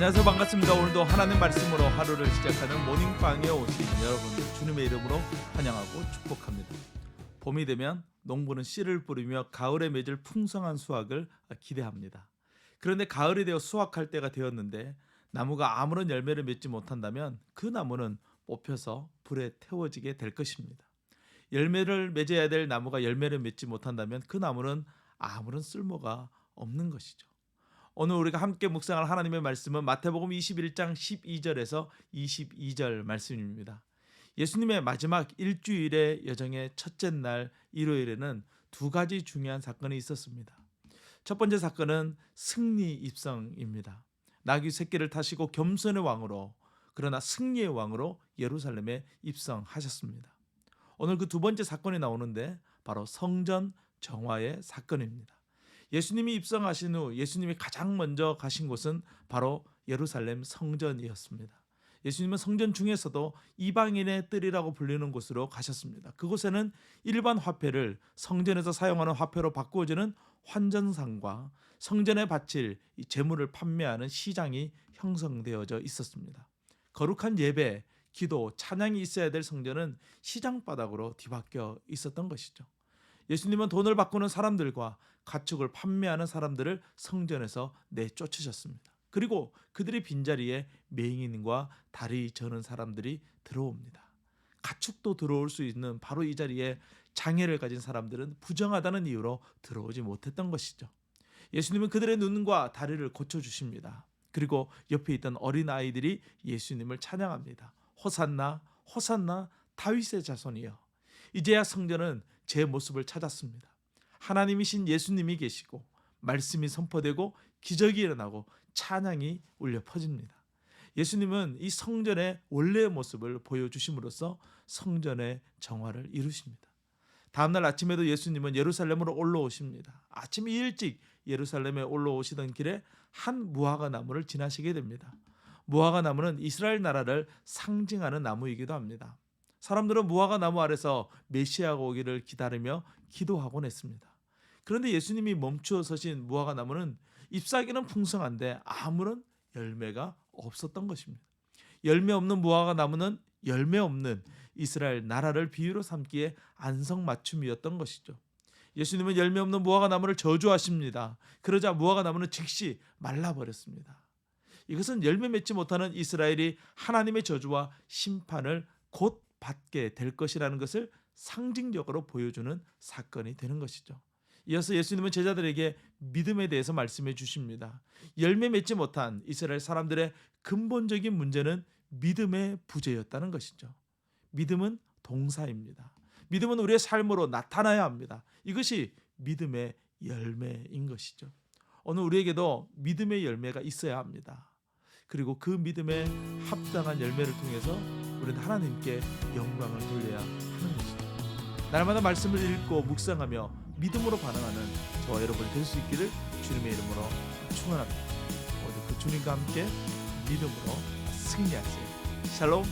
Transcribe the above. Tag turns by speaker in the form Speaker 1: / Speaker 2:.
Speaker 1: 안녕하세요. 반갑습니다. 오늘도 하나님 말씀으로 하루를 시작하는 모닝빵에 오신 여러분들 주님의 이름으로 환영하고 축복합니다. 봄이 되면 농부는 씨를 뿌리며 가을에 맺을 풍성한 수확을 기대합니다. 그런데 가을이 되어 수확할 때가 되었는데 나무가 아무런 열매를 맺지 못한다면 그 나무는 뽑혀서 불에 태워지게 될 것입니다. 열매를 맺어야 될 나무가 열매를 맺지 못한다면 그 나무는 아무런 쓸모가 없는 것이죠. 오늘 우리가 함께 묵상할 하나님의 말씀은 마태복음 21장 12절에서 22절 말씀입니다. 예수님의 마지막 일주일의 여정의 첫째 날 일요일에는 두 가지 중요한 사건이 있었습니다. 첫 번째 사건은 승리 입성입니다. 나귀 새끼를 타시고 겸손의 왕으로, 그러나 승리의 왕으로 예루살렘에 입성하셨습니다. 오늘 그 두 번째 사건이 나오는데 바로 성전 정화의 사건입니다. 예수님이 입성하신 후 예수님이 가장 먼저 가신 곳은 바로 예루살렘 성전이었습니다. 예수님은 성전 중에서도 이방인의 뜰이라고 불리는 곳으로 가셨습니다. 그곳에는 일반 화폐를 성전에서 사용하는 화폐로 바꾸어지는 환전상과 성전에 바칠 재물을 판매하는 시장이 형성되어져 있었습니다. 거룩한 예배, 기도, 찬양이 있어야 될 성전은 시장바닥으로 뒤바뀌어 있었던 것이죠. 예수님은 돈을 바꾸는 사람들과 가축을 판매하는 사람들을 성전에서 내쫓으셨습니다. 그리고 그들의 빈자리에 맹인과 다리 저는 사람들이 들어옵니다. 가축도 들어올 수 있는 바로 이 자리에 장애를 가진 사람들은 부정하다는 이유로 들어오지 못했던 것이죠. 예수님은 그들의 눈과 다리를 고쳐주십니다. 그리고 옆에 있던 어린아이들이 예수님을 찬양합니다. 호산나 호산나 다윗의 자손이여. 이제야 성전은 제 모습을 찾았습니다. 하나님이신 예수님이 계시고 말씀이 선포되고 기적이 일어나고 찬양이 울려 퍼집니다. 예수님은 이 성전의 원래의 모습을 보여주심으로써 성전의 정화를 이루십니다. 다음날 아침에도 예수님은 예루살렘으로 올라오십니다. 아침 일찍 예루살렘에 올라오시던 길에 한 무화과 나무를 지나시게 됩니다. 무화과 나무는 이스라엘 나라를 상징하는 나무이기도 합니다. 사람들은 무화과 나무 아래서 메시아가 오기를 기다리며 기도하곤 했습니다. 그런데 예수님이 멈추어 서신 무화과 나무는 잎사귀는 풍성한데 아무런 열매가 없었던 것입니다. 열매 없는 무화과 나무는 열매 없는 이스라엘 나라를 비유로 삼기에 안성맞춤이었던 것이죠. 예수님은 열매 없는 무화과 나무를 저주하십니다. 그러자 무화과 나무는 즉시 말라버렸습니다. 이것은 열매 맺지 못하는 이스라엘이 하나님의 저주와 심판을 곧 받게 될 것이라는 것을 상징적으로 보여주는 사건이 되는 것이죠. 이어서 예수님은 제자들에게 믿음에 대해서 말씀해 주십니다. 열매 맺지 못한 이스라엘 사람들의 근본적인 문제는 믿음의 부재였다는 것이죠. 믿음은 동사입니다. 믿음은 우리의 삶으로 나타나야 합니다. 이것이 믿음의 열매인 것이죠. 오늘 우리에게도 믿음의 열매가 있어야 합니다. 그리고 그 믿음에 합당한 열매를 통해서 우리는 하나님께 영광을 돌려야 하는 것입니다. 날마다 말씀을 읽고 묵상하며 믿음으로 반응하는 저와 여러분이 될 수 있기를 주님의 이름으로 축원합니다. 오늘 그 주님과 함께 믿음으로 승리하세요. 샬롬.